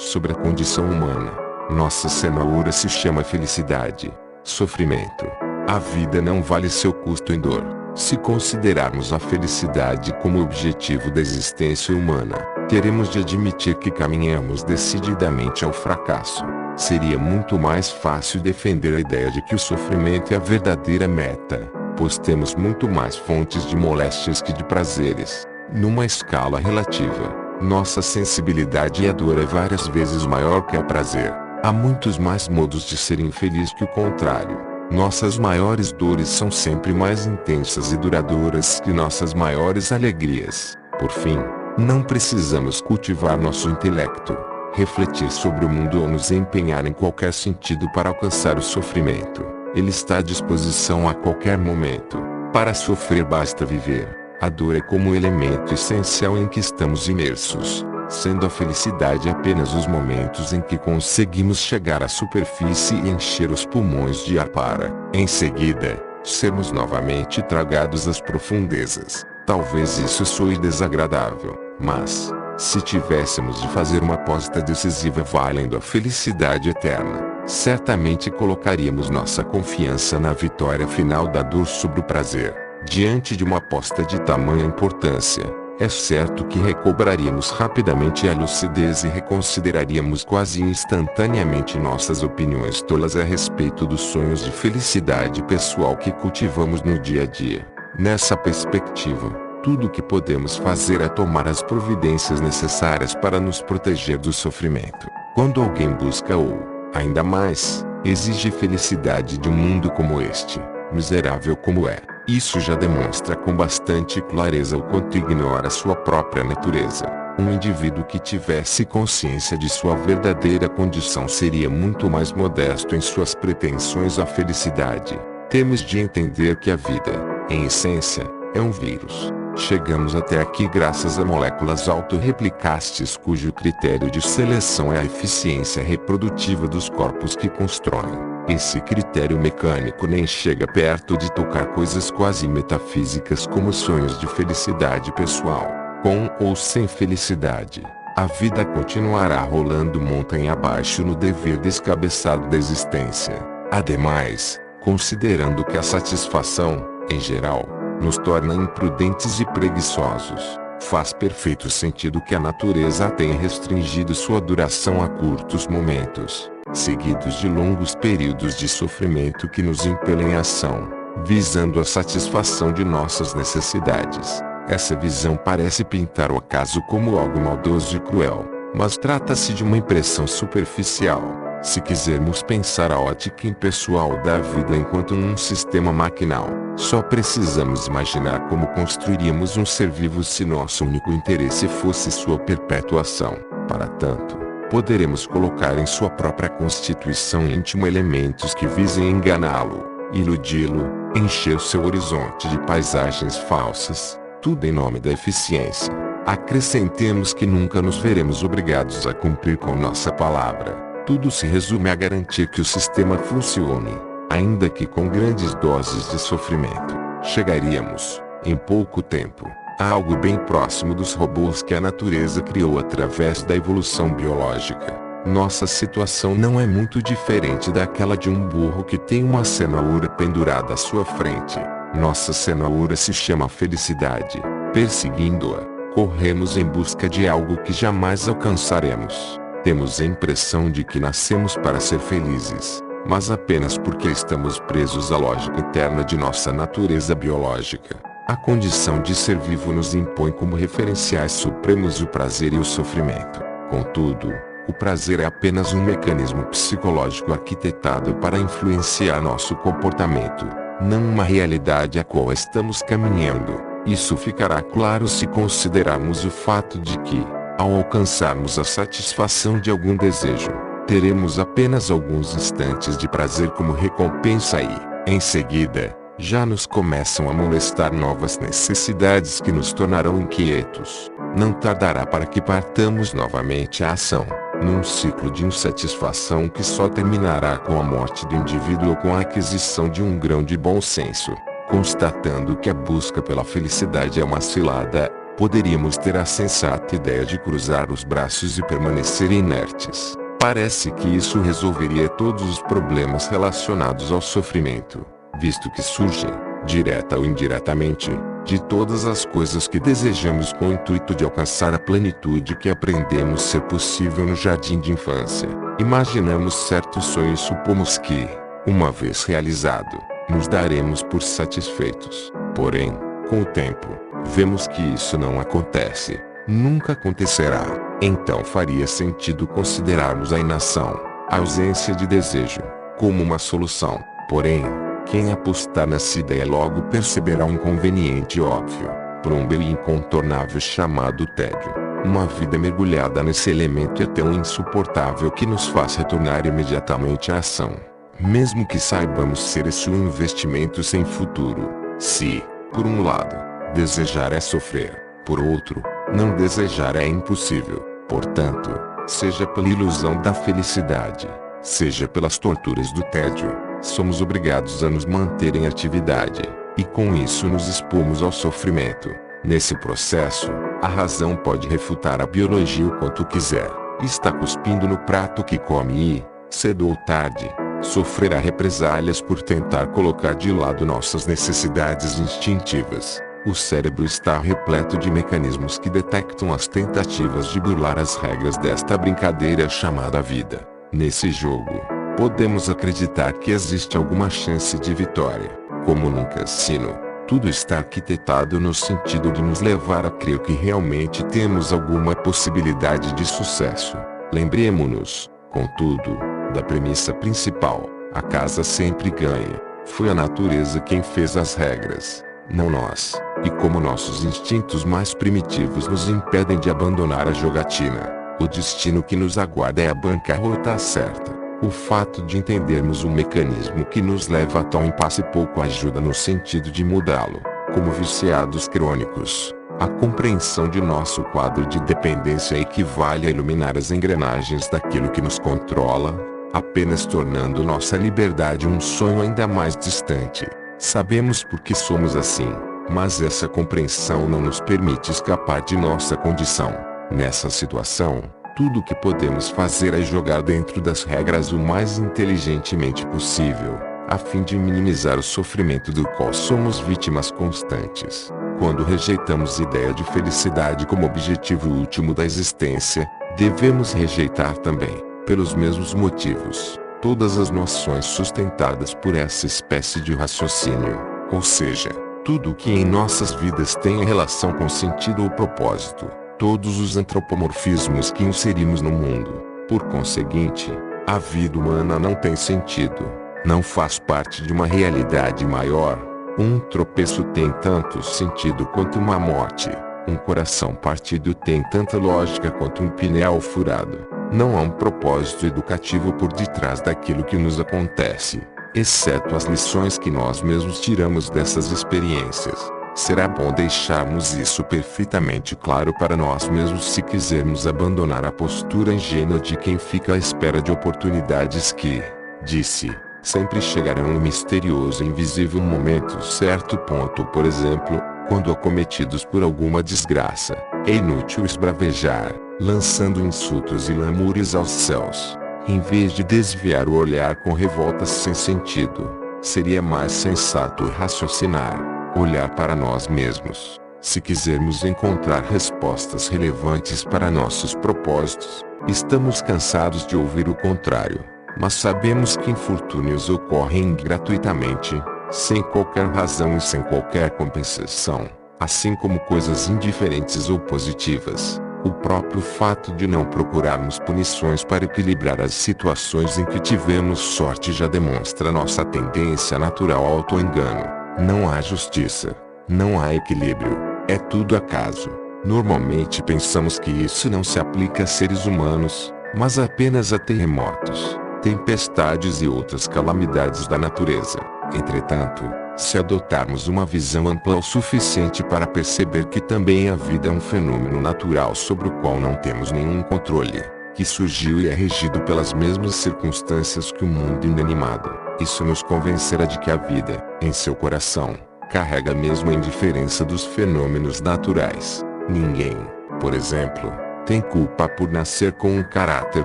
sobre a condição humana. Nossa cenoura se chama felicidade. Sofrimento. A vida não vale seu custo em dor. Se considerarmos a felicidade como objetivo da existência humana, teremos de admitir que caminhamos decididamente ao fracasso. Seria muito mais fácil defender a ideia de que o sofrimento é a verdadeira meta, pois temos muito mais fontes de moléstias que de prazeres. Numa escala relativa, nossa sensibilidade à dor é várias vezes maior que ao prazer. Há muitos mais modos de ser infeliz que o contrário. Nossas maiores dores são sempre mais intensas e duradouras que nossas maiores alegrias. Por fim, não precisamos cultivar nosso intelecto, refletir sobre o mundo ou nos empenhar em qualquer sentido para alcançar o sofrimento. Ele está à disposição a qualquer momento. Para sofrer basta viver. A dor é como o elemento essencial em que estamos imersos, sendo a felicidade apenas os momentos em que conseguimos chegar à superfície e encher os pulmões de ar para, em seguida, sermos novamente tragados às profundezas. Talvez isso soe desagradável, mas, se tivéssemos de fazer uma aposta decisiva valendo a felicidade eterna, certamente colocaríamos nossa confiança na vitória final da dor sobre o prazer. Diante de uma aposta de tamanha importância, é certo que recobraríamos rapidamente a lucidez e reconsideraríamos quase instantaneamente nossas opiniões tolas a respeito dos sonhos de felicidade pessoal que cultivamos no dia a dia. Nessa perspectiva, tudo o que podemos fazer é tomar as providências necessárias para nos proteger do sofrimento. Quando alguém busca ou, ainda mais, exige felicidade de um mundo como este, miserável como é, isso já demonstra com bastante clareza o quanto ignora sua própria natureza. Um indivíduo que tivesse consciência de sua verdadeira condição seria muito mais modesto em suas pretensões à felicidade. Temos de entender que a vida, em essência, é um vírus. Chegamos até aqui graças a moléculas autorreplicastes cujo critério de seleção é a eficiência reprodutiva dos corpos que constroem. Esse critério mecânico nem chega perto de tocar coisas quase metafísicas como sonhos de felicidade pessoal. Com ou sem felicidade, a vida continuará rolando montanha abaixo no dever descabeçado da existência. Ademais, considerando que a satisfação, em geral, nos torna imprudentes e preguiçosos, faz perfeito sentido que a natureza tenha restringido sua duração a curtos momentos, seguidos de longos períodos de sofrimento que nos impelem à ação, visando a satisfação de nossas necessidades. Essa visão parece pintar o acaso como algo maldoso e cruel, mas trata-se de uma impressão superficial. Se quisermos pensar a ótica impessoal da vida enquanto um sistema maquinal, só precisamos imaginar como construiríamos um ser vivo se nosso único interesse fosse sua perpetuação. Para tanto, poderemos colocar em sua própria constituição íntima elementos que visem enganá-lo, iludi-lo, encher seu horizonte de paisagens falsas, tudo em nome da eficiência. Acrescentemos que nunca nos veremos obrigados a cumprir com nossa palavra. Tudo se resume a garantir que o sistema funcione, ainda que com grandes doses de sofrimento. Chegaríamos, em pouco tempo, a algo bem próximo dos robôs que a natureza criou através da evolução biológica. Nossa situação não é muito diferente daquela de um burro que tem uma cenoura pendurada à sua frente. Nossa cenoura se chama felicidade. Perseguindo-a, corremos em busca de algo que jamais alcançaremos. Temos a impressão de que nascemos para ser felizes, mas apenas porque estamos presos à lógica interna de nossa natureza biológica. A condição de ser vivo nos impõe como referenciais supremos o prazer e o sofrimento. Contudo, o prazer é apenas um mecanismo psicológico arquitetado para influenciar nosso comportamento, não uma realidade a qual estamos caminhando. Isso ficará claro se considerarmos o fato de que, ao alcançarmos a satisfação de algum desejo, teremos apenas alguns instantes de prazer como recompensa e, em seguida, já nos começam a molestar novas necessidades que nos tornarão inquietos. Não tardará para que partamos novamente à ação, num ciclo de insatisfação que só terminará com a morte do indivíduo ou com a aquisição de um grão de bom senso. Constatando que a busca pela felicidade é uma cilada, poderíamos ter a sensata ideia de cruzar os braços e permanecer inertes. Parece que isso resolveria todos os problemas relacionados ao sofrimento, visto que surgem, direta ou indiretamente, de todas as coisas que desejamos com o intuito de alcançar a plenitude que aprendemos ser possível no jardim de infância. Imaginamos certo sonho e supomos que, uma vez realizado, nos daremos por satisfeitos. Porém, com o tempo, vemos que isso não acontece. Nunca acontecerá. Então faria sentido considerarmos a inação, a ausência de desejo, como uma solução. Porém, quem apostar nessa ideia logo perceberá um inconveniente óbvio, próprio e incontornável chamado tédio. Uma vida mergulhada nesse elemento é tão insuportável que nos faz retornar imediatamente à ação. Mesmo que saibamos ser esse um investimento sem futuro. Se, por um lado, desejar é sofrer, por outro, não desejar é impossível. Portanto, seja pela ilusão da felicidade, seja pelas torturas do tédio, somos obrigados a nos manter em atividade, e com isso nos expomos ao sofrimento. Nesse processo, a razão pode refutar a biologia o quanto quiser. Está cuspindo no prato que come e, cedo ou tarde, sofrerá represálias por tentar colocar de lado nossas necessidades instintivas. O cérebro está repleto de mecanismos que detectam as tentativas de burlar as regras desta brincadeira chamada vida. Nesse jogo, podemos acreditar que existe alguma chance de vitória. Como num cassino, tudo está arquitetado no sentido de nos levar a crer que realmente temos alguma possibilidade de sucesso. Lembremo-nos, contudo, da premissa principal: a casa sempre ganha. Foi a natureza quem fez as regras, não nós. E como nossos instintos mais primitivos nos impedem de abandonar a jogatina, o destino que nos aguarda é a bancarrota certa. O fato de entendermos o mecanismo que nos leva a tal impasse pouco ajuda no sentido de mudá-lo. Como viciados crônicos, a compreensão de nosso quadro de dependência equivale a iluminar as engrenagens daquilo que nos controla, apenas tornando nossa liberdade um sonho ainda mais distante. Sabemos por que somos assim, mas essa compreensão não nos permite escapar de nossa condição. Nessa situação, tudo o que podemos fazer é jogar dentro das regras o mais inteligentemente possível, a fim de minimizar o sofrimento do qual somos vítimas constantes. Quando rejeitamos a ideia de felicidade como objetivo último da existência, devemos rejeitar também, pelos mesmos motivos, todas as noções sustentadas por essa espécie de raciocínio, ou seja, tudo o que em nossas vidas tenha relação com sentido ou propósito, todos os antropomorfismos que inserimos no mundo. Por conseguinte, a vida humana não tem sentido, não faz parte de uma realidade maior. Um tropeço tem tanto sentido quanto uma morte. Um coração partido tem tanta lógica quanto um pneu furado. Não há um propósito educativo por detrás daquilo que nos acontece, exceto as lições que nós mesmos tiramos dessas experiências. Será bom deixarmos isso perfeitamente claro para nós mesmos se quisermos abandonar a postura ingênua de quem fica à espera de oportunidades que, disse, sempre chegarão no misterioso e invisível momento certo. Por exemplo, quando acometidos por alguma desgraça, é inútil esbravejar, lançando insultos e lamúrias aos céus. Em vez de desviar o olhar com revoltas sem sentido, seria mais sensato raciocinar, olhar para nós mesmos. Se quisermos encontrar respostas relevantes para nossos propósitos, estamos cansados de ouvir o contrário, mas sabemos que infortúnios ocorrem gratuitamente, sem qualquer razão e sem qualquer compensação, assim como coisas indiferentes ou positivas. O próprio fato de não procurarmos punições para equilibrar as situações em que tivemos sorte já demonstra nossa tendência natural ao auto-engano. Não há justiça, não há equilíbrio, é tudo acaso. Normalmente pensamos que isso não se aplica a seres humanos, mas apenas a terremotos, tempestades e outras calamidades da natureza. Entretanto, se adotarmos uma visão ampla o suficiente para perceber que também a vida é um fenômeno natural sobre o qual não temos nenhum controle, que surgiu e é regido pelas mesmas circunstâncias que o mundo inanimado, isso nos convencerá de que a vida, em seu coração, carrega mesmo a indiferença dos fenômenos naturais. Ninguém, por exemplo, tem culpa por nascer com um caráter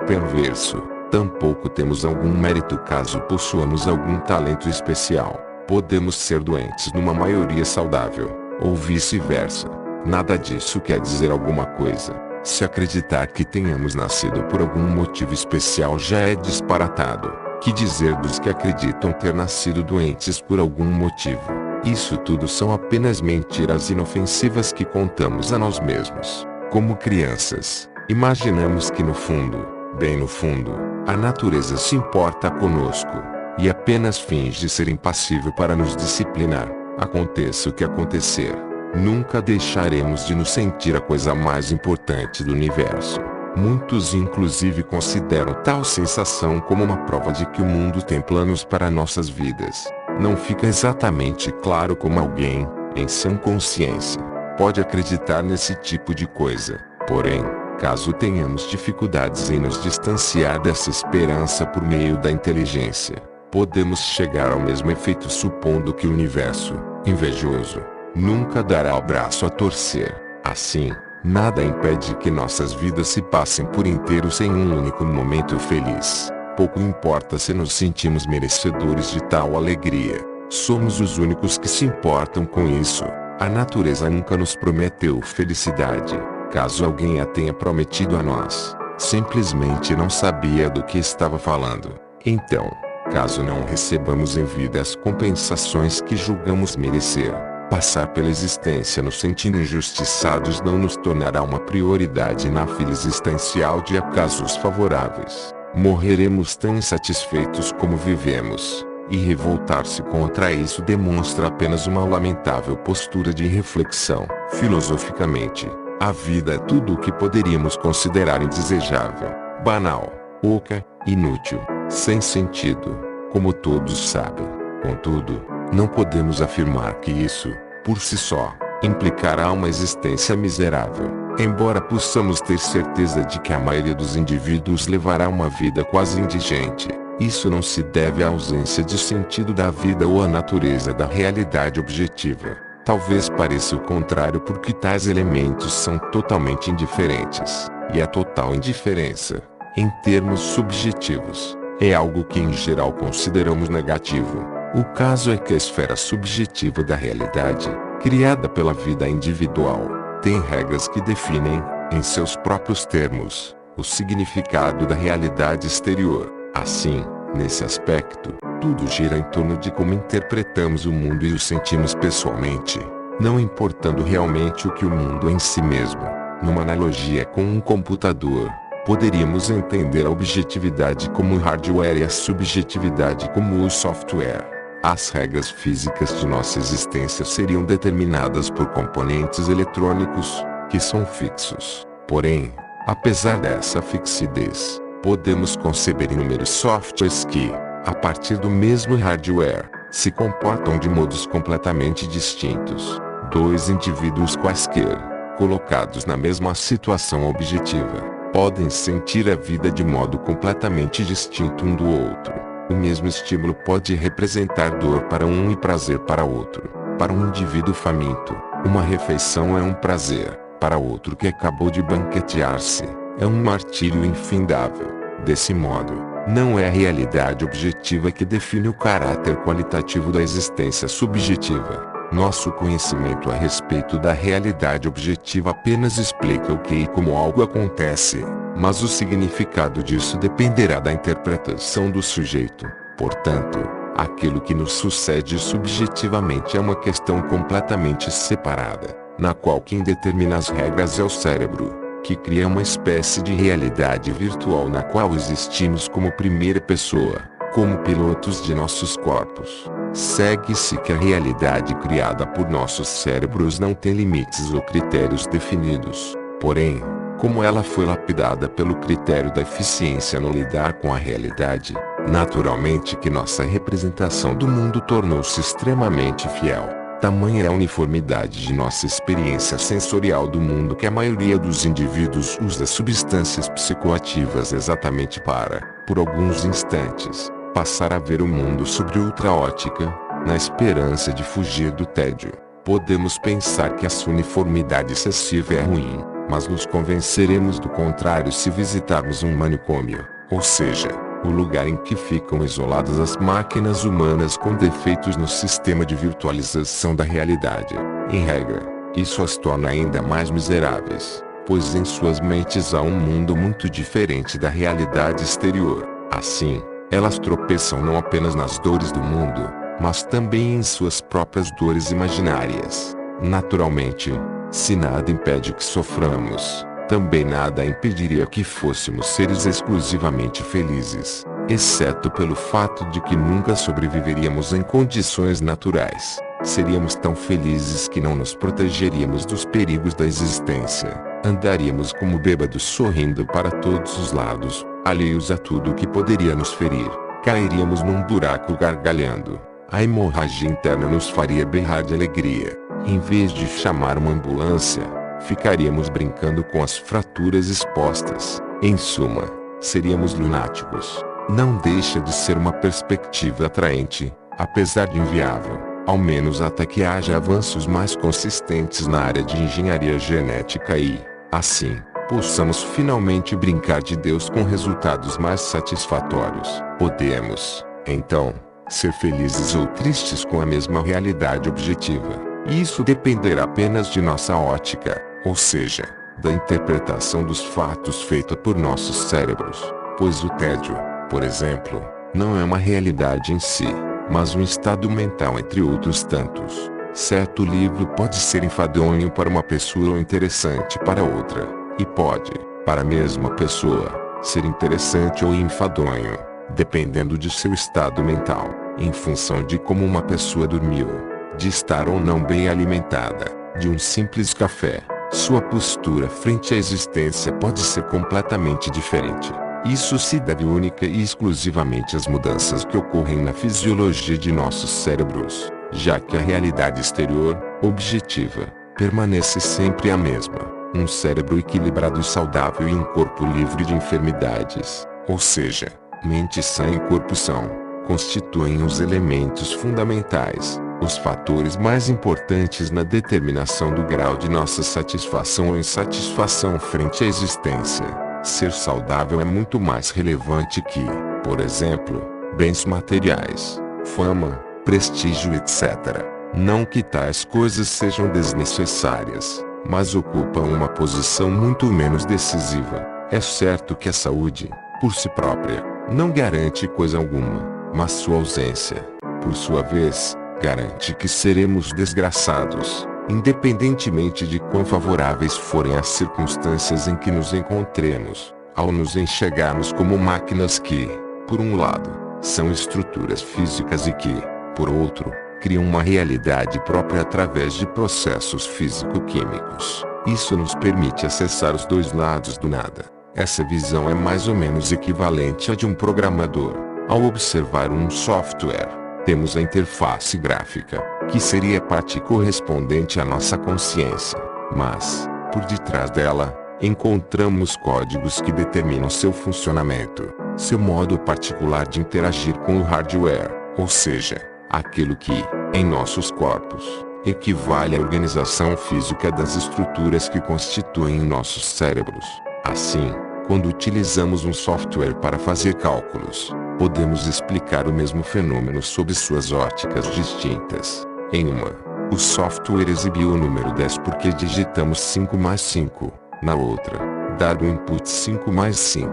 perverso. Tampouco temos algum mérito caso possuamos algum talento especial. Podemos ser doentes numa maioria saudável, ou vice-versa. Nada disso quer dizer alguma coisa. Se acreditar que tenhamos nascido por algum motivo especial já é disparatado. Que dizer dos que acreditam ter nascido doentes por algum motivo? Isso tudo são apenas mentiras inofensivas que contamos a nós mesmos. Como crianças, imaginamos que no fundo, bem no fundo, a natureza se importa conosco, e apenas finge ser impassível para nos disciplinar. Aconteça o que acontecer, nunca deixaremos de nos sentir a coisa mais importante do universo. Muitos inclusive consideram tal sensação como uma prova de que o mundo tem planos para nossas vidas. Não fica exatamente claro como alguém, em sã consciência, pode acreditar nesse tipo de coisa. Porém, caso tenhamos dificuldades em nos distanciar dessa esperança por meio da inteligência, podemos chegar ao mesmo efeito supondo que o universo, invejoso, nunca dará o braço a torcer. Assim, nada impede que nossas vidas se passem por inteiro sem um único momento feliz. Pouco importa se nos sentimos merecedores de tal alegria. Somos os únicos que se importam com isso. A natureza nunca nos prometeu felicidade. Caso alguém a tenha prometido a nós, simplesmente não sabia do que estava falando. Então, caso não recebamos em vida as compensações que julgamos merecer, passar pela existência nos sentindo injustiçados não nos tornará uma prioridade na fila existencial de acasos favoráveis. Morreremos tão insatisfeitos como vivemos, e revoltar-se contra isso demonstra apenas uma lamentável postura de irreflexão. Filosoficamente, a vida é tudo o que poderíamos considerar indesejável, banal, oca, inútil, sem sentido, como todos sabem. Contudo, não podemos afirmar que isso, por si só, implicará uma existência miserável. Embora possamos ter certeza de que a maioria dos indivíduos levará uma vida quase indigente, isso não se deve à ausência de sentido da vida ou à natureza da realidade objetiva. Talvez pareça o contrário porque tais elementos são totalmente indiferentes, e a total indiferença, em termos subjetivos, é algo que em geral consideramos negativo. O caso é que a esfera subjetiva da realidade, criada pela vida individual, tem regras que definem, em seus próprios termos, o significado da realidade exterior. Assim, nesse aspecto, tudo gira em torno de como interpretamos o mundo e o sentimos pessoalmente, não importando realmente o que o mundo é em si mesmo. Numa analogia com um computador, poderíamos entender a objetividade como o hardware e a subjetividade como o software. As regras físicas de nossa existência seriam determinadas por componentes eletrônicos, que são fixos. Porém, apesar dessa fixidez, podemos conceber inúmeros softwares que, a partir do mesmo hardware, se comportam de modos completamente distintos. Dois indivíduos quaisquer, colocados na mesma situação objetiva, podem sentir a vida de modo completamente distinto um do outro. O mesmo estímulo pode representar dor para um e prazer para outro. Para um indivíduo faminto, uma refeição é um prazer. Para outro que acabou de banquetear-se, é um martírio infindável. Desse modo, não é a realidade objetiva que define o caráter qualitativo da existência subjetiva. Nosso conhecimento a respeito da realidade objetiva apenas explica o que e como algo acontece, mas o significado disso dependerá da interpretação do sujeito. Portanto, aquilo que nos sucede subjetivamente é uma questão completamente separada, na qual quem determina as regras é o cérebro, que cria uma espécie de realidade virtual na qual existimos como primeira pessoa, como pilotos de nossos corpos. Segue-se que a realidade criada por nossos cérebros não tem limites ou critérios definidos. Porém, como ela foi lapidada pelo critério da eficiência no lidar com a realidade, naturalmente que nossa representação do mundo tornou-se extremamente fiel. Tamanha é a uniformidade de nossa experiência sensorial do mundo que a maioria dos indivíduos usa substâncias psicoativas exatamente para, por alguns instantes, passar a ver o mundo sob outra ótica, na esperança de fugir do tédio. Podemos pensar que essa uniformidade excessiva é ruim, mas nos convenceremos do contrário se visitarmos um manicômio, ou seja, o lugar em que ficam isoladas as máquinas humanas com defeitos no sistema de virtualização da realidade. Em regra, isso as torna ainda mais miseráveis, pois em suas mentes há um mundo muito diferente da realidade exterior. Assim, elas tropeçam não apenas nas dores do mundo, mas também em suas próprias dores imaginárias. Naturalmente, se nada impede que soframos, também nada impediria que fôssemos seres exclusivamente felizes, exceto pelo fato de que nunca sobreviveríamos em condições naturais. Seríamos tão felizes que não nos protegeríamos dos perigos da existência. Andaríamos como bêbados sorrindo para todos os lados, alheios a tudo que poderia nos ferir. Cairíamos num buraco gargalhando. A hemorragia interna nos faria berrar de alegria. Em vez de chamar uma ambulância, ficaríamos brincando com as fraturas expostas. Em suma, seríamos lunáticos. Não deixa de ser uma perspectiva atraente, apesar de inviável, ao menos até que haja avanços mais consistentes na área de engenharia genética e, assim, possamos finalmente brincar de Deus com resultados mais satisfatórios. Podemos, então, ser felizes ou tristes com a mesma realidade objetiva. Isso dependerá apenas de nossa ótica, ou seja, da interpretação dos fatos feita por nossos cérebros. Pois o tédio, por exemplo, não é uma realidade em si, mas um estado mental entre outros tantos. Certo livro pode ser enfadonho para uma pessoa ou interessante para outra, e pode, para a mesma pessoa, ser interessante ou enfadonho, dependendo de seu estado mental, em função de como uma pessoa dormiu, de estar ou não bem alimentada, de um simples café. Sua postura frente à existência pode ser completamente diferente. Isso se deve única e exclusivamente às mudanças que ocorrem na fisiologia de nossos cérebros, já que a realidade exterior, objetiva, permanece sempre a mesma. Um cérebro equilibrado e saudável e um corpo livre de enfermidades, ou seja, mente sã e corpo são, constituem os elementos fundamentais, os fatores mais importantes na determinação do grau de nossa satisfação ou insatisfação frente à existência. Ser saudável é muito mais relevante que, por exemplo, bens materiais, fama, prestígio etc. Não que tais coisas sejam desnecessárias, mas ocupam uma posição muito menos decisiva. É certo que a saúde, por si própria, não garante coisa alguma, mas sua ausência, por sua vez, garante que seremos desgraçados, independentemente de quão favoráveis forem as circunstâncias em que nos encontremos, ao nos enxergarmos como máquinas que, por um lado, são estruturas físicas e que, por outro, criam uma realidade própria através de processos físico-químicos. Isso nos permite acessar os dois lados do nada. Essa visão é mais ou menos equivalente à de um programador. Ao observar um software, temos a interface gráfica, que seria a parte correspondente à nossa consciência. Mas, por detrás dela, encontramos códigos que determinam seu funcionamento, seu modo particular de interagir com o hardware, ou seja, aquilo que, em nossos corpos, equivale à organização física das estruturas que constituem nossos cérebros. Assim, quando utilizamos um software para fazer cálculos, podemos explicar o mesmo fenômeno sob suas óticas distintas. Em uma, o software exibiu o número 10 porque digitamos 5 mais 5. Na outra, dado o input 5 mais 5,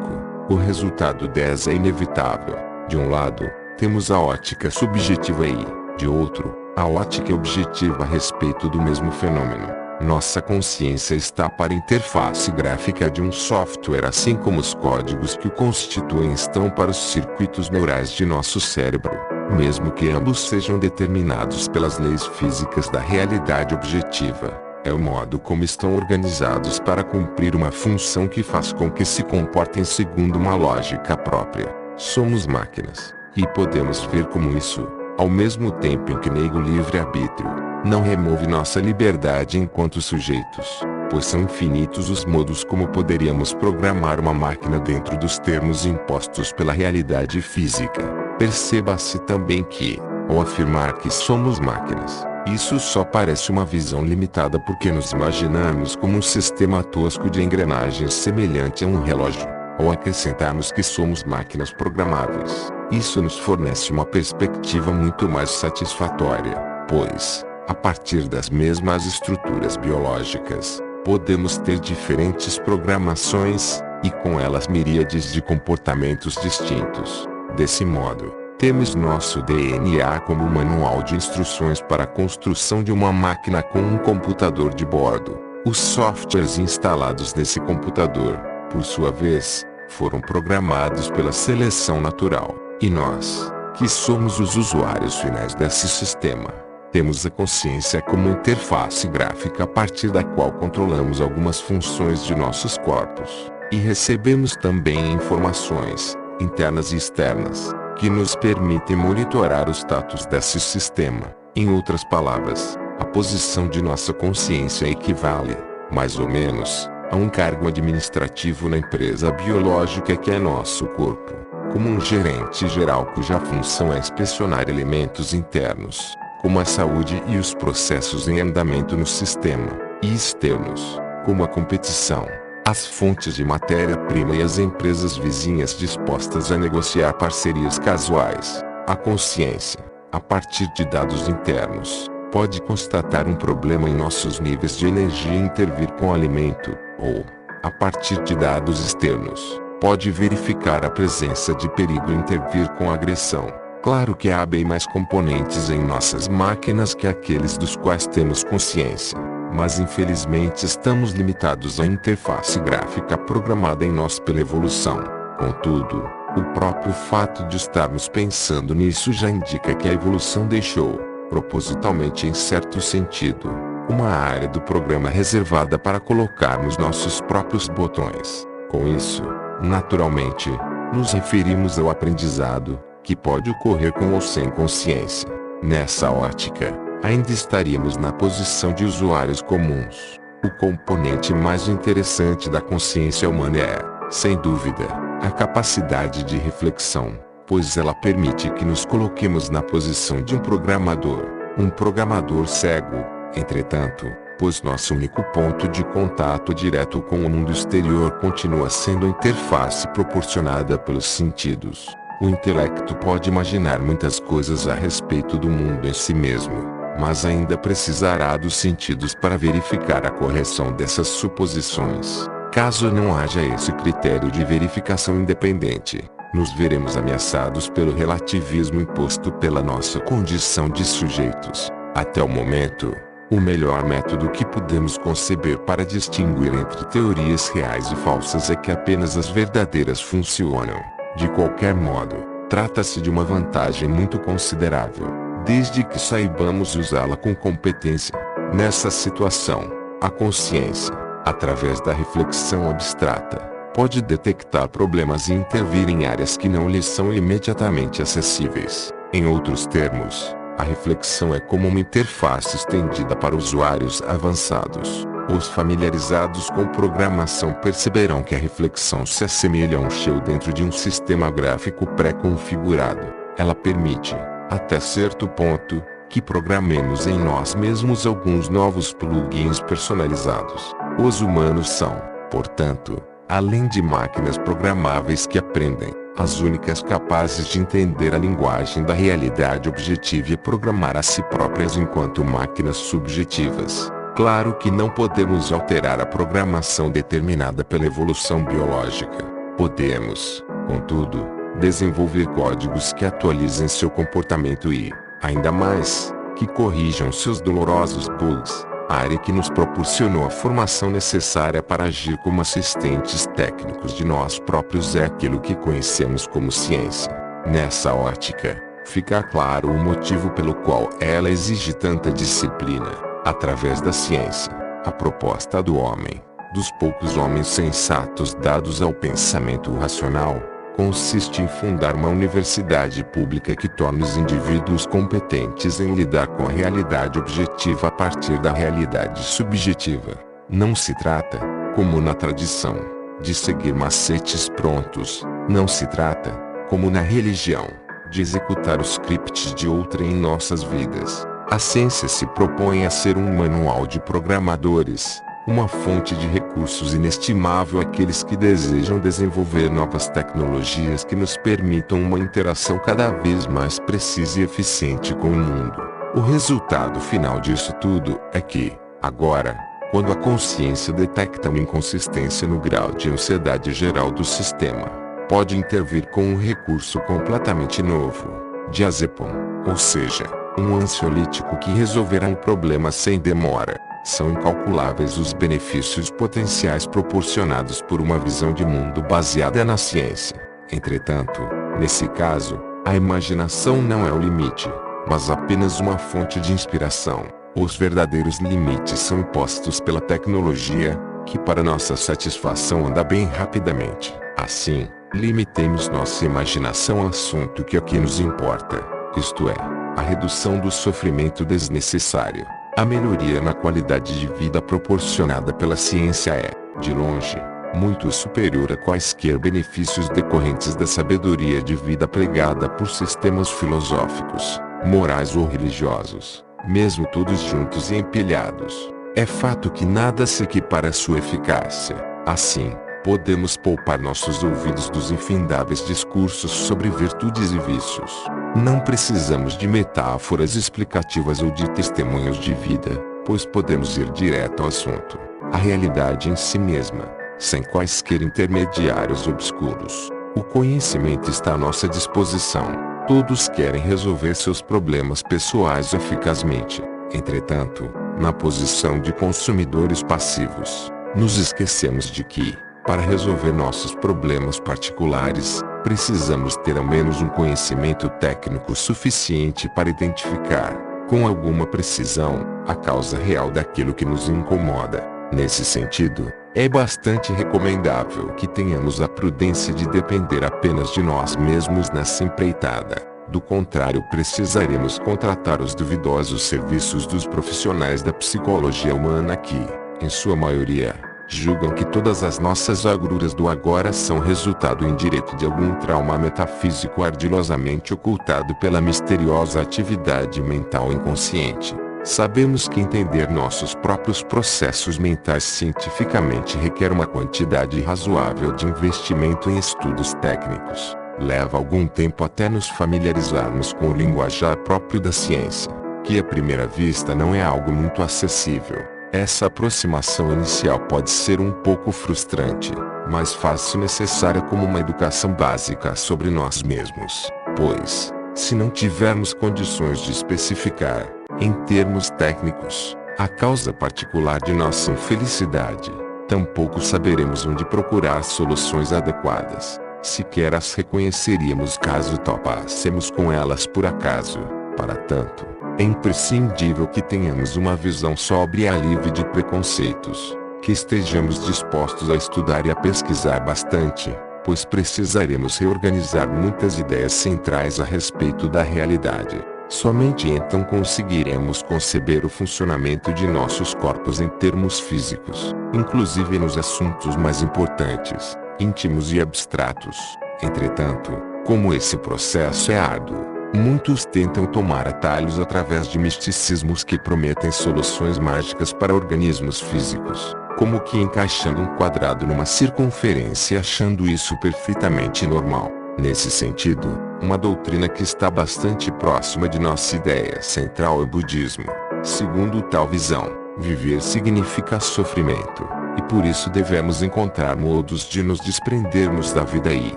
o resultado 10 é inevitável. De um lado, temos a ótica subjetiva e, de outro, a ótica objetiva a respeito do mesmo fenômeno. Nossa consciência está para a interface gráfica de um software, assim como os códigos que o constituem estão para os circuitos neurais de nosso cérebro, mesmo que ambos sejam determinados pelas leis físicas da realidade objetiva. É o modo como estão organizados para cumprir uma função que faz com que se comportem segundo uma lógica própria. Somos máquinas, e podemos ver como isso, ao mesmo tempo em que nega o livre-arbítrio, não remove nossa liberdade enquanto sujeitos, pois são infinitos os modos como poderíamos programar uma máquina dentro dos termos impostos pela realidade física. Perceba-se também que, ao afirmar que somos máquinas, Isso só parece uma visão limitada porque nos imaginamos como um sistema tosco de engrenagens semelhante a um relógio. Ao acrescentarmos que somos máquinas programáveis, isso nos fornece uma perspectiva muito mais satisfatória, pois, a partir das mesmas estruturas biológicas, podemos ter diferentes programações, e com elas miríades de comportamentos distintos. Desse modo, temos nosso DNA como um manual de instruções para a construção de uma máquina com um computador de bordo. Os softwares instalados nesse computador, por sua vez, foram programados pela seleção natural. E nós, que somos os usuários finais desse sistema, temos a consciência como interface gráfica a partir da qual controlamos algumas funções de nossos corpos. E recebemos também informações, internas e externas, que nos permitem monitorar o status desse sistema. Em outras palavras, a posição de nossa consciência equivale, mais ou menos, a um cargo administrativo na empresa biológica que é nosso corpo, como um gerente geral cuja função é inspecionar elementos internos, como a saúde e os processos em andamento no sistema, e externos, como a competição, as fontes de matéria-prima e as empresas vizinhas dispostas a negociar parcerias casuais. A consciência, a partir de dados internos, pode constatar um problema em nossos níveis de energia e intervir com o alimento, ou, a partir de dados externos, pode verificar a presença de perigo e intervir com agressão. Claro que há bem mais componentes em nossas máquinas que aqueles dos quais temos consciência, mas infelizmente estamos limitados à interface gráfica programada em nós pela evolução. Contudo, o próprio fato de estarmos pensando nisso já indica que a evolução deixou, propositalmente em certo sentido, uma área do programa reservada para colocarmos nossos próprios botões. Com isso, naturalmente, nos referimos ao aprendizado, que pode ocorrer com ou sem consciência. Nessa ótica, ainda estaríamos na posição de usuários comuns. O componente mais interessante da consciência humana é, sem dúvida, a capacidade de reflexão, pois ela permite que nos coloquemos na posição de um programador cego. Entretanto, pois nosso único ponto de contato direto com o mundo exterior continua sendo a interface proporcionada pelos sentidos, o intelecto pode imaginar muitas coisas a respeito do mundo em si mesmo, mas ainda precisará dos sentidos para verificar a correção dessas suposições. Caso não haja esse critério de verificação independente, nos veremos ameaçados pelo relativismo imposto pela nossa condição de sujeitos. Até o momento, o melhor método que podemos conceber para distinguir entre teorias reais e falsas é que apenas as verdadeiras funcionam. De qualquer modo, trata-se de uma vantagem muito considerável, desde que saibamos usá-la com competência. Nessa situação, a consciência, através da reflexão abstrata, pode detectar problemas e intervir em áreas que não lhes são imediatamente acessíveis. Em outros termos, a reflexão é como uma interface estendida para usuários avançados. Os familiarizados com programação perceberão que a reflexão se assemelha a um shell dentro de um sistema gráfico pré-configurado. Ela permite, até certo ponto, que programemos em nós mesmos alguns novos plugins personalizados. Os humanos são, portanto, além de máquinas programáveis que aprendem, as únicas capazes de entender a linguagem da realidade objetiva e programar a si próprias enquanto máquinas subjetivas. Claro que não podemos alterar a programação determinada pela evolução biológica. Podemos, contudo, desenvolver códigos que atualizem seu comportamento e, ainda mais, que corrijam seus dolorosos bugs. A área que nos proporcionou a formação necessária para agir como assistentes técnicos de nós próprios é aquilo que conhecemos como ciência. Nessa ótica, fica claro o motivo pelo qual ela exige tanta disciplina. Através da ciência, a proposta do homem, dos poucos homens sensatos dados ao pensamento racional, consiste em fundar uma universidade pública que torne os indivíduos competentes em lidar com a realidade objetiva a partir da realidade subjetiva. Não se trata, como na tradição, de seguir macetes prontos. Não se trata, como na religião, de executar os scripts de outrem em nossas vidas. A ciência se propõe a ser um manual de programadores, uma fonte de recursos inestimável àqueles que desejam desenvolver novas tecnologias que nos permitam uma interação cada vez mais precisa e eficiente com o mundo. O resultado final disso tudo é que, agora, quando a consciência detecta uma inconsistência no grau de ansiedade geral do sistema, pode intervir com um recurso completamente novo, diazepam, ou seja, um ansiolítico que resolverá um problema sem demora. São incalculáveis os benefícios potenciais proporcionados por uma visão de mundo baseada na ciência. Entretanto, nesse caso, a imaginação não é o limite, mas apenas uma fonte de inspiração. Os verdadeiros limites são impostos pela tecnologia, que para nossa satisfação anda bem rapidamente. Assim, limitemos nossa imaginação ao assunto que aqui nos importa, isto é, a redução do sofrimento desnecessário. A melhoria na qualidade de vida proporcionada pela ciência é, de longe, muito superior a quaisquer benefícios decorrentes da sabedoria de vida pregada por sistemas filosóficos, morais ou religiosos, mesmo todos juntos e empilhados. É fato que nada se equipara à sua eficácia. Assim, podemos poupar nossos ouvidos dos infindáveis discursos sobre virtudes e vícios. Não precisamos de metáforas explicativas ou de testemunhos de vida, pois podemos ir direto ao assunto. A realidade em si mesma, sem quaisquer intermediários obscuros. O conhecimento está à nossa disposição. Todos querem resolver seus problemas pessoais eficazmente. Entretanto, na posição de consumidores passivos, nos esquecemos de que, para resolver nossos problemas particulares, precisamos ter ao menos um conhecimento técnico suficiente para identificar, com alguma precisão, a causa real daquilo que nos incomoda. Nesse sentido, é bastante recomendável que tenhamos a prudência de depender apenas de nós mesmos nessa empreitada. Do contrário, precisaremos contratar os duvidosos serviços dos profissionais da psicologia humana que, em sua maioria, julgam que todas as nossas agruras do agora são resultado indireto de algum trauma metafísico ardilosamente ocultado pela misteriosa atividade mental inconsciente. Sabemos que entender nossos próprios processos mentais cientificamente requer uma quantidade razoável de investimento em estudos técnicos. Leva algum tempo até nos familiarizarmos com o linguajar próprio da ciência, que à primeira vista não é algo muito acessível. Essa aproximação inicial pode ser um pouco frustrante, mas faz-se necessária como uma educação básica sobre nós mesmos, pois, se não tivermos condições de especificar, em termos técnicos, a causa particular de nossa infelicidade, tampouco saberemos onde procurar soluções adequadas. Sequer as reconheceríamos caso topássemos com elas por acaso. Para tanto, é imprescindível que tenhamos uma visão sóbria e livre de preconceitos, que estejamos dispostos a estudar e a pesquisar bastante, pois precisaremos reorganizar muitas ideias centrais a respeito da realidade. Somente então conseguiremos conceber o funcionamento de nossos corpos em termos físicos, inclusive nos assuntos mais importantes, íntimos e abstratos. Entretanto, como esse processo é árduo, muitos tentam tomar atalhos através de misticismos que prometem soluções mágicas para organismos físicos, como que encaixando um quadrado numa circunferência e achando isso perfeitamente normal. Nesse sentido, uma doutrina que está bastante próxima de nossa ideia central é o budismo. Segundo tal visão, viver significa sofrimento, e por isso devemos encontrar modos de nos desprendermos da vida e,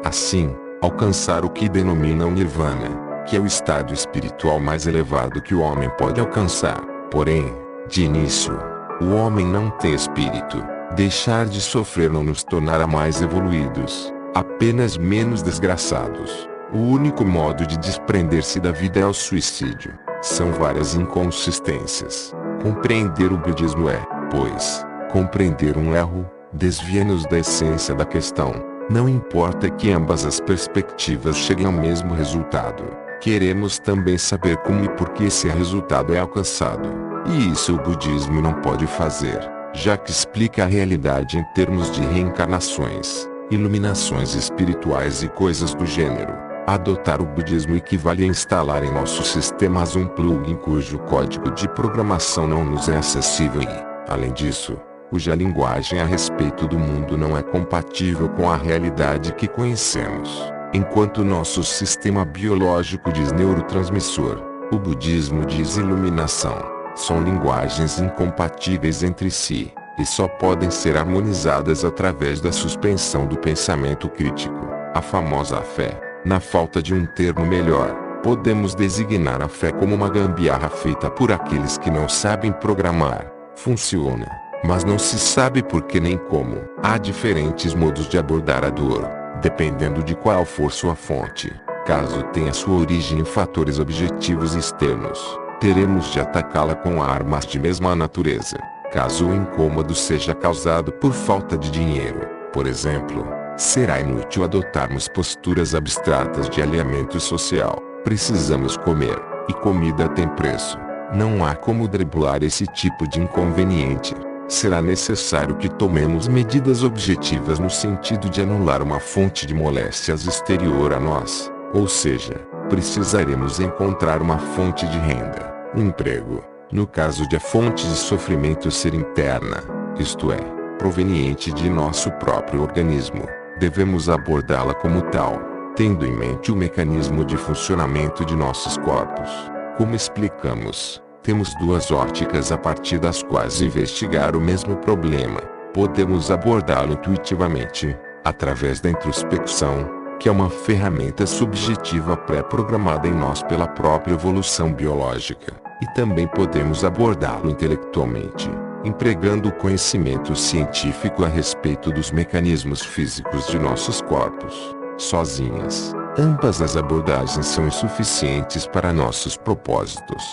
assim, alcançar o que denominam nirvana, que é o estado espiritual mais elevado que o homem pode alcançar. Porém, de início, o homem não tem espírito. Deixar de sofrer não nos tornará mais evoluídos, apenas menos desgraçados. O único modo de desprender-se da vida é o suicídio. São várias inconsistências. Compreender o budismo é, pois, compreender um erro, desvia-nos da essência da questão. Não importa que ambas as perspectivas cheguem ao mesmo resultado. Queremos também saber como e por que esse resultado é alcançado. E isso o budismo não pode fazer, já que explica a realidade em termos de reencarnações, iluminações espirituais e coisas do gênero. Adotar o budismo equivale a instalar em nossos sistemas um plugin cujo código de programação não nos é acessível e, além disso, cuja linguagem a respeito do mundo não é compatível com a realidade que conhecemos. Enquanto nosso sistema biológico diz neurotransmissor, o budismo diz iluminação. São linguagens incompatíveis entre si, e só podem ser harmonizadas através da suspensão do pensamento crítico, a famosa fé. Na falta de um termo melhor, podemos designar a fé como uma gambiarra feita por aqueles que não sabem programar. Funciona, mas não se sabe por que nem como. Há diferentes modos de abordar a dor, dependendo de qual for sua fonte. Caso tenha sua origem em fatores objetivos externos, teremos de atacá-la com armas de mesma natureza. Caso o incômodo seja causado por falta de dinheiro, por exemplo, será inútil adotarmos posturas abstratas de alinhamento social. Precisamos comer, e comida tem preço. Não há como driblar esse tipo de inconveniente. Será necessário que tomemos medidas objetivas no sentido de anular uma fonte de moléstias exterior a nós, ou seja, precisaremos encontrar uma fonte de renda, um emprego. No caso de a fonte de sofrimento ser interna, isto é, proveniente de nosso próprio organismo, devemos abordá-la como tal, tendo em mente o mecanismo de funcionamento de nossos corpos. Como explicamos, temos duas óticas a partir das quais investigar o mesmo problema. Podemos abordá-lo intuitivamente, através da introspecção, que é uma ferramenta subjetiva pré-programada em nós pela própria evolução biológica, e também podemos abordá-lo intelectualmente, empregando o conhecimento científico a respeito dos mecanismos físicos de nossos corpos. Sozinhas, ambas as abordagens são insuficientes para nossos propósitos.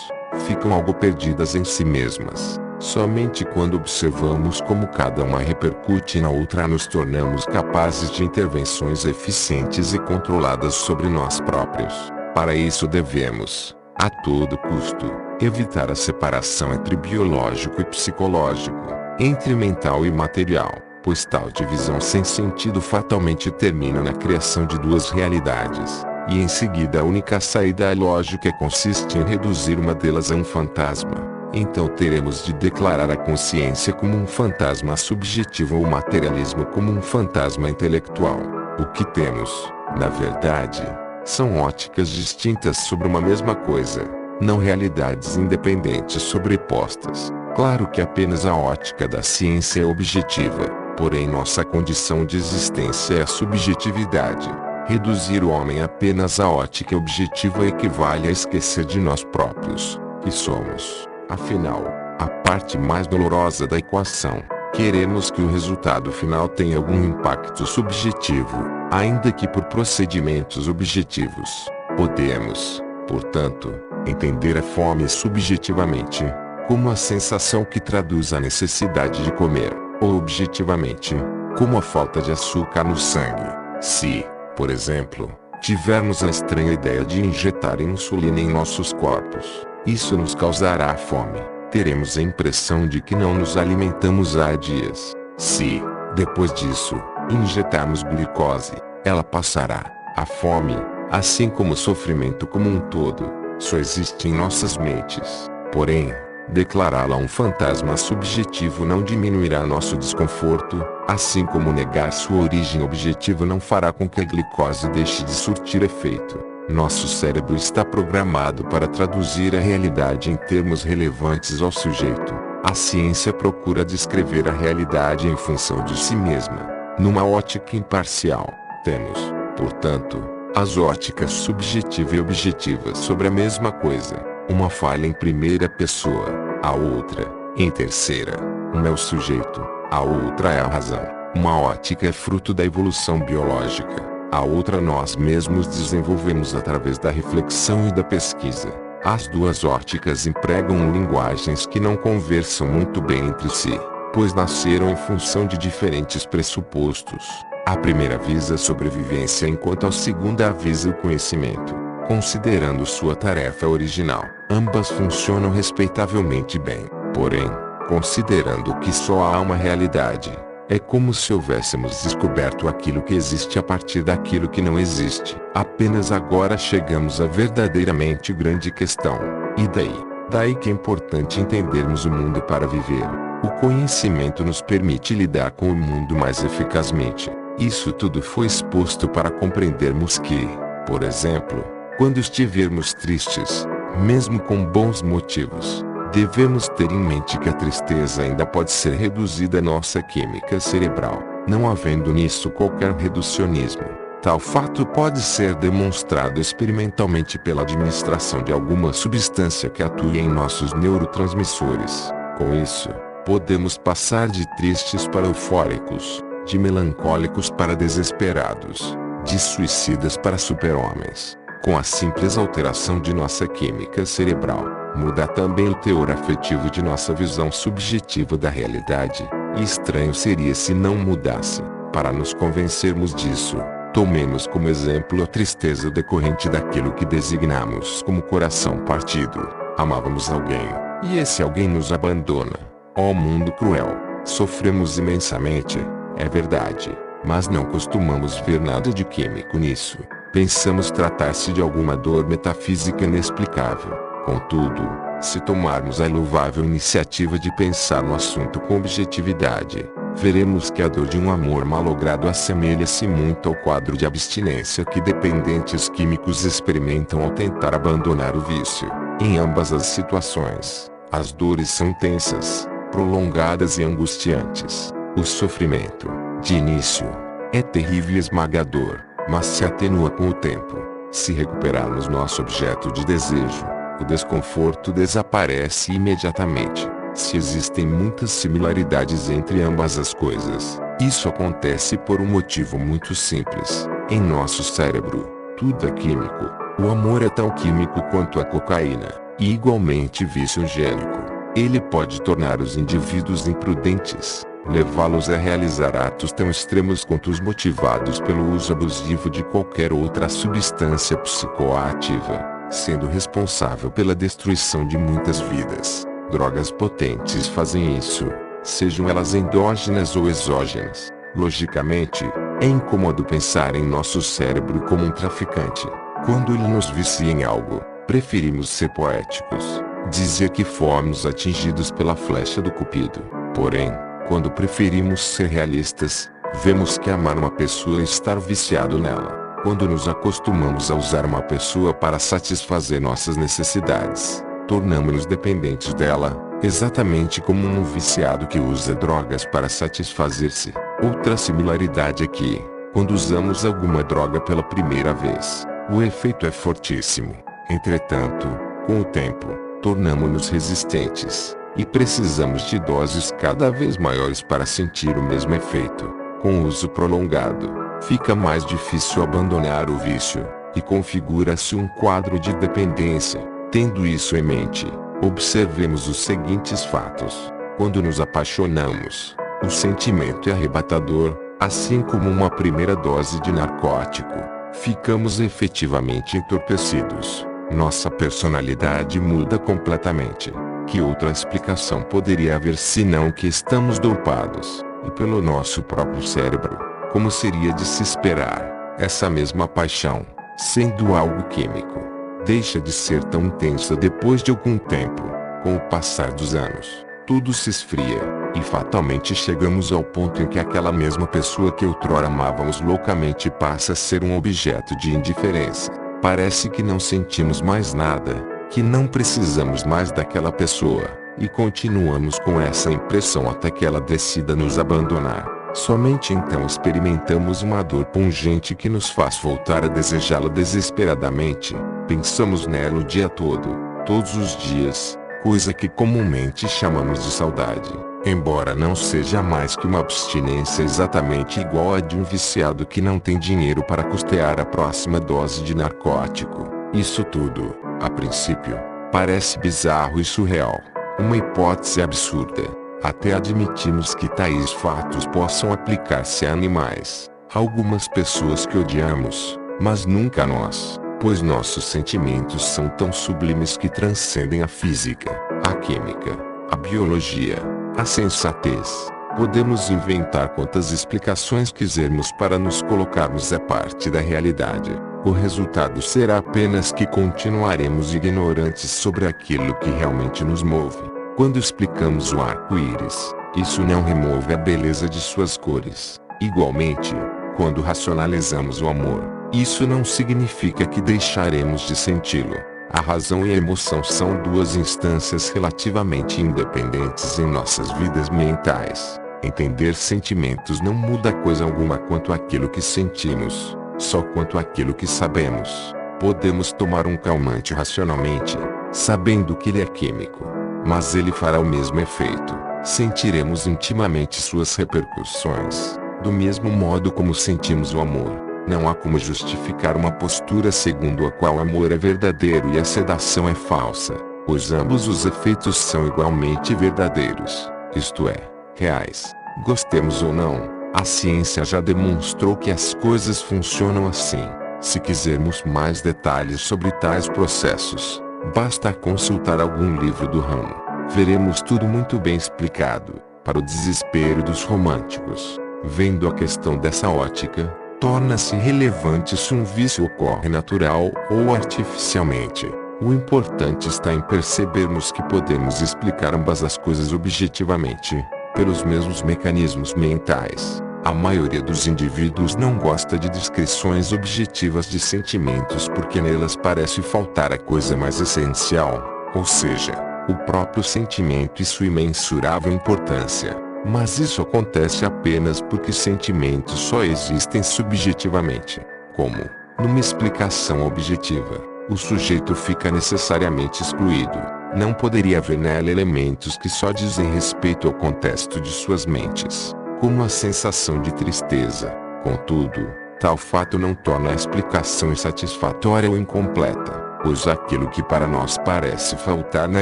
Ficam algo perdidas em si mesmas. Somente quando observamos como cada uma repercute na outra nos tornamos capazes de intervenções eficientes e controladas sobre nós próprios. Para isso devemos, a todo custo, evitar a separação entre biológico e psicológico, entre mental e material, pois tal divisão sem sentido fatalmente termina na criação de duas realidades, e em seguida a única saída lógica consiste em reduzir uma delas a um fantasma. Então teremos de declarar a consciência como um fantasma subjetivo ou o materialismo como um fantasma intelectual. O que temos, na verdade, são óticas distintas sobre uma mesma coisa, não realidades independentes sobrepostas. Claro que apenas a ótica da ciência é objetiva, porém nossa condição de existência é a subjetividade. Reduzir o homem apenas à ótica objetiva equivale a esquecer de nós próprios, que somos, afinal, a parte mais dolorosa da equação. Queremos que o resultado final tenha algum impacto subjetivo, ainda que por procedimentos objetivos. Podemos, portanto, entender a fome subjetivamente, como a sensação que traduz a necessidade de comer, ou objetivamente, como a falta de açúcar no sangue. Se, por exemplo, tivermos a estranha ideia de injetar insulina em nossos corpos, isso nos causará fome. Teremos a impressão de que não nos alimentamos há dias. Se, depois disso, injetarmos glicose, ela passará. A fome, assim como o sofrimento como um todo, só existe em nossas mentes. Porém, declará-la um fantasma subjetivo não diminuirá nosso desconforto, assim como negar sua origem objetiva não fará com que a glicose deixe de surtir efeito. Nosso cérebro está programado para traduzir a realidade em termos relevantes ao sujeito. A ciência procura descrever a realidade em função de si mesma, numa ótica imparcial. Temos, portanto, as óticas subjetiva e objetiva sobre a mesma coisa. Uma fala em primeira pessoa, a outra, em terceira. Uma é o sujeito, a outra é a razão. Uma ótica é fruto da evolução biológica, a outra nós mesmos desenvolvemos através da reflexão e da pesquisa. As duas óticas empregam linguagens que não conversam muito bem entre si, pois nasceram em função de diferentes pressupostos. A primeira visa a sobrevivência enquanto a segunda visa o conhecimento. Considerando sua tarefa original, ambas funcionam respeitavelmente bem. Porém, considerando que só há uma realidade, É como se houvéssemos descoberto aquilo que existe a partir daquilo que não existe. Apenas agora chegamos à verdadeiramente grande questão. E daí? Daí que é importante entendermos o mundo para viver. O conhecimento nos permite lidar com o mundo mais eficazmente. Isso tudo foi exposto para compreendermos que, por exemplo, quando estivermos tristes, mesmo com bons motivos, devemos ter em mente que a tristeza ainda pode ser reduzida à nossa química cerebral, não havendo nisso qualquer reducionismo. Tal fato pode ser demonstrado experimentalmente pela administração de alguma substância que atue em nossos neurotransmissores. Com isso, podemos passar de tristes para eufóricos, de melancólicos para desesperados, de suicidas para super-homens. Com a simples alteração de nossa química cerebral, muda também o teor afetivo de nossa visão subjetiva da realidade, e estranho seria se não mudasse. Para nos convencermos disso, tomemos como exemplo a tristeza decorrente daquilo que designamos como coração partido. Amávamos alguém, e esse alguém nos abandona. Ó mundo cruel, sofremos imensamente, é verdade, mas não costumamos ver nada de químico nisso. Pensamos tratar-se de alguma dor metafísica inexplicável. Contudo, se tomarmos a louvável iniciativa de pensar no assunto com objetividade, veremos que a dor de um amor malogrado assemelha-se muito ao quadro de abstinência que dependentes químicos experimentam ao tentar abandonar o vício. Em ambas as situações, as dores são intensas, prolongadas e angustiantes. O sofrimento, de início, é terrível e esmagador, mas se atenua com o tempo. Se recuperarmos nosso objeto de desejo, o desconforto desaparece imediatamente. Se existem muitas similaridades entre ambas as coisas, isso acontece por um motivo muito simples. Em nosso cérebro, tudo é químico. O amor é tão químico quanto a cocaína, e igualmente viciogênico. Ele pode tornar os indivíduos imprudentes, levá-los a realizar atos tão extremos quanto os motivados pelo uso abusivo de qualquer outra substância psicoativa, sendo responsável pela destruição de muitas vidas. Drogas potentes fazem isso, sejam elas endógenas ou exógenas. Logicamente, é incômodo pensar em nosso cérebro como um traficante. Quando ele nos vicia em algo, preferimos ser poéticos, dizer que fomos atingidos pela flecha do cupido. Porém, quando preferimos ser realistas, vemos que amar uma pessoa é estar viciado nela. Quando nos acostumamos a usar uma pessoa para satisfazer nossas necessidades, tornamos-nos dependentes dela, exatamente como um viciado que usa drogas para satisfazer-se. Outra similaridade é que, quando usamos alguma droga pela primeira vez, o efeito é fortíssimo. Entretanto, com o tempo, tornamos-nos resistentes, e precisamos de doses cada vez maiores para sentir o mesmo efeito. Com o uso prolongado, fica mais difícil abandonar o vício, e configura-se um quadro de dependência. Tendo isso em mente, observemos os seguintes fatos. Quando nos apaixonamos, o sentimento é arrebatador, assim como uma primeira dose de narcótico. Ficamos efetivamente entorpecidos. Nossa personalidade muda completamente. Que outra explicação poderia haver senão que estamos dopados, e pelo nosso próprio cérebro? Como seria de se esperar, essa mesma paixão, sendo algo químico, deixa de ser tão intensa depois de algum tempo. Com o passar dos anos, tudo se esfria, e fatalmente chegamos ao ponto em que aquela mesma pessoa que outrora amávamos loucamente passa a ser um objeto de indiferença. Parece que não sentimos mais nada, que não precisamos mais daquela pessoa, e continuamos com essa impressão até que ela decida nos abandonar. Somente então experimentamos uma dor pungente que nos faz voltar a desejá-la desesperadamente. Pensamos nela o dia todo, todos os dias, coisa que comumente chamamos de saudade, embora não seja mais que uma abstinência exatamente igual à de um viciado que não tem dinheiro para custear a próxima dose de narcótico. Isso tudo, a princípio, parece bizarro e surreal, uma hipótese absurda. Até admitimos que tais fatos possam aplicar-se a animais, algumas pessoas que odiamos, mas nunca a nós, pois nossos sentimentos são tão sublimes que transcendem a física, a química, a biologia, a sensatez. Podemos inventar quantas explicações quisermos para nos colocarmos à parte da realidade. O resultado será apenas que continuaremos ignorantes sobre aquilo que realmente nos move. Quando explicamos o arco-íris, isso não remove a beleza de suas cores. Igualmente, quando racionalizamos o amor, isso não significa que deixaremos de senti-lo. A razão e a emoção são duas instâncias relativamente independentes em nossas vidas mentais. Entender sentimentos não muda coisa alguma quanto àquilo que sentimos, só quanto àquilo que sabemos. Podemos tomar um calmante racionalmente, sabendo que ele é químico, mas ele fará o mesmo efeito. Sentiremos intimamente suas repercussões, do mesmo modo como sentimos o amor. Não há como justificar uma postura segundo a qual o amor é verdadeiro e a sedação é falsa, pois ambos os efeitos são igualmente verdadeiros, isto é, reais. Gostemos ou não, a ciência já demonstrou que as coisas funcionam assim. Se quisermos mais detalhes sobre tais processos, basta consultar algum livro do ramo. Veremos tudo muito bem explicado. Para o desespero dos românticos, vendo a questão dessa ótica, torna-se relevante se um vício ocorre natural ou artificialmente. O importante está em percebermos que podemos explicar ambas as coisas objetivamente, pelos mesmos mecanismos mentais. A maioria dos indivíduos não gosta de descrições objetivas de sentimentos porque nelas parece faltar a coisa mais essencial, ou seja, o próprio sentimento e sua imensurável importância. Mas isso acontece apenas porque sentimentos só existem subjetivamente. Como, numa explicação objetiva, o sujeito fica necessariamente excluído. Não poderia haver nela elementos que só dizem respeito ao contexto de suas mentes, como a sensação de tristeza. Contudo, tal fato não torna a explicação insatisfatória ou incompleta, pois aquilo que para nós parece faltar na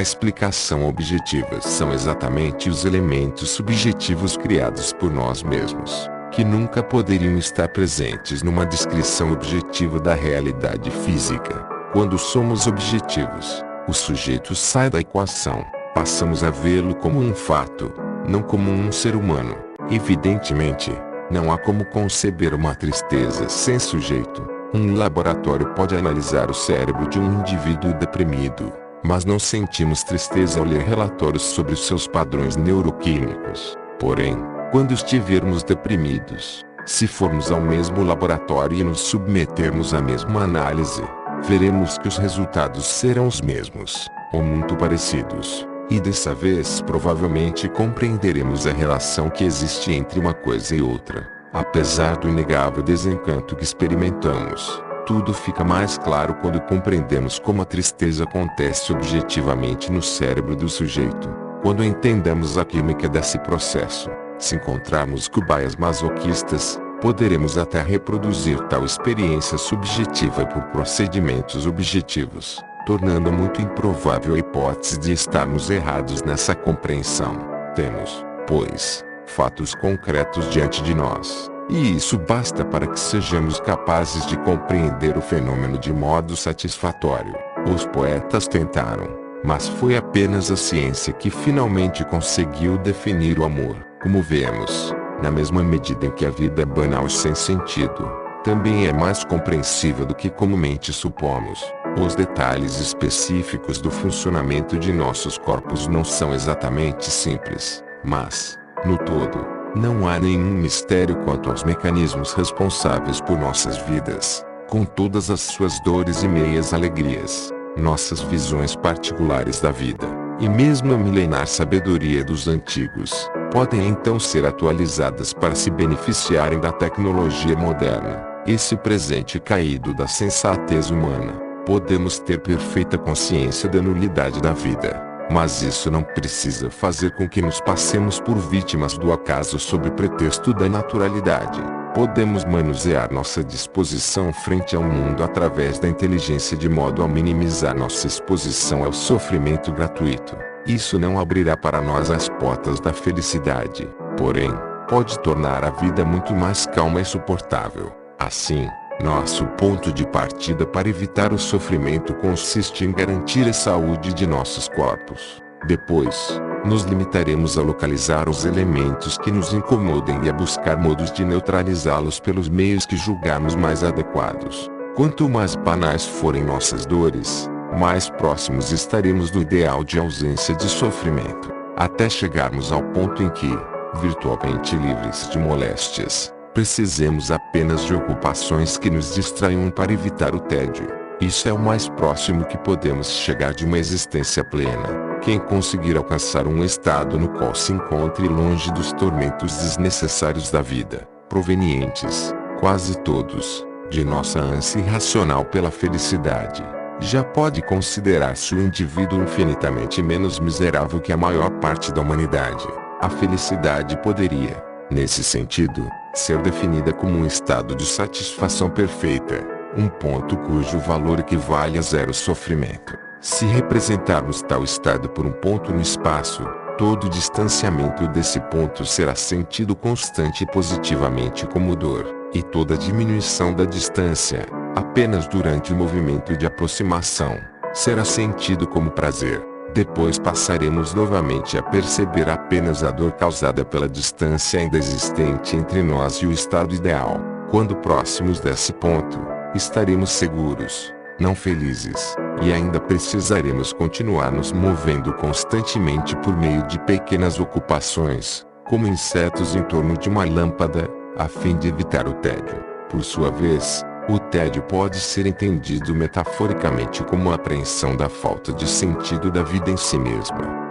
explicação objetiva são exatamente os elementos subjetivos criados por nós mesmos, que nunca poderiam estar presentes numa descrição objetiva da realidade física. Quando somos objetivos, o sujeito sai da equação, passamos a vê-lo como um fato, não como um ser humano. Evidentemente, não há como conceber uma tristeza sem sujeito. Um laboratório pode analisar o cérebro de um indivíduo deprimido, mas não sentimos tristeza ao ler relatórios sobre os seus padrões neuroquímicos. Porém, quando estivermos deprimidos, se formos ao mesmo laboratório e nos submetermos à mesma análise, veremos que os resultados serão os mesmos, ou muito parecidos, e dessa vez provavelmente compreenderemos a relação que existe entre uma coisa e outra. Apesar do inegável desencanto que experimentamos, tudo fica mais claro quando compreendemos como a tristeza acontece objetivamente no cérebro do sujeito. Quando entendemos a química desse processo, se encontrarmos cobaias masoquistas, poderemos até reproduzir tal experiência subjetiva por procedimentos objetivos, tornando muito improvável a hipótese de estarmos errados nessa compreensão. Temos, pois, fatos concretos diante de nós, e isso basta para que sejamos capazes de compreender o fenômeno de modo satisfatório. Os poetas tentaram, mas foi apenas a ciência que finalmente conseguiu definir o amor. Como vemos, na mesma medida em que a vida é banal e sem sentido, também é mais compreensível do que comumente supomos. Os detalhes específicos do funcionamento de nossos corpos não são exatamente simples, mas, no todo, não há nenhum mistério quanto aos mecanismos responsáveis por nossas vidas, com todas as suas dores e meias alegrias, nossas visões particulares da vida, e mesmo a milenar sabedoria dos antigos, podem então ser atualizadas para se beneficiarem da tecnologia moderna. Esse presente caído da sensatez humana, podemos ter perfeita consciência da nulidade da vida, mas isso não precisa fazer com que nos passemos por vítimas do acaso sob pretexto da naturalidade. Podemos manusear nossa disposição frente ao mundo através da inteligência de modo a minimizar nossa exposição ao sofrimento gratuito. Isso não abrirá para nós as portas da felicidade, porém, pode tornar a vida muito mais calma e suportável. Assim, nosso ponto de partida para evitar o sofrimento consiste em garantir a saúde de nossos corpos. Depois, nos limitaremos a localizar os elementos que nos incomodem e a buscar modos de neutralizá-los pelos meios que julgarmos mais adequados. Quanto mais banais forem nossas dores, mais próximos estaremos do ideal de ausência de sofrimento, até chegarmos ao ponto em que, virtualmente livres de moléstias, precisemos apenas de ocupações que nos distraiam para evitar o tédio. Isso é o mais próximo que podemos chegar de uma existência plena. Quem conseguir alcançar um estado no qual se encontre longe dos tormentos desnecessários da vida, provenientes, quase todos, de nossa ânsia irracional pela felicidade, já pode considerar-se um indivíduo infinitamente menos miserável que a maior parte da humanidade. A felicidade poderia, nesse sentido, ser definida como um estado de satisfação perfeita, um ponto cujo valor equivale a zero sofrimento. Se representarmos tal estado por um ponto no espaço, todo distanciamento desse ponto será sentido constante e positivamente como dor, e toda diminuição da distância, apenas durante o movimento de aproximação, será sentido como prazer. Depois passaremos novamente a perceber apenas a dor causada pela distância ainda existente entre nós e o estado ideal. Quando próximos desse ponto, estaremos seguros, não felizes, e ainda precisaremos continuar nos movendo constantemente por meio de pequenas ocupações, como insetos em torno de uma lâmpada, a fim de evitar o tédio. Por sua vez, o tédio pode ser entendido metaforicamente como a apreensão da falta de sentido da vida em si mesma.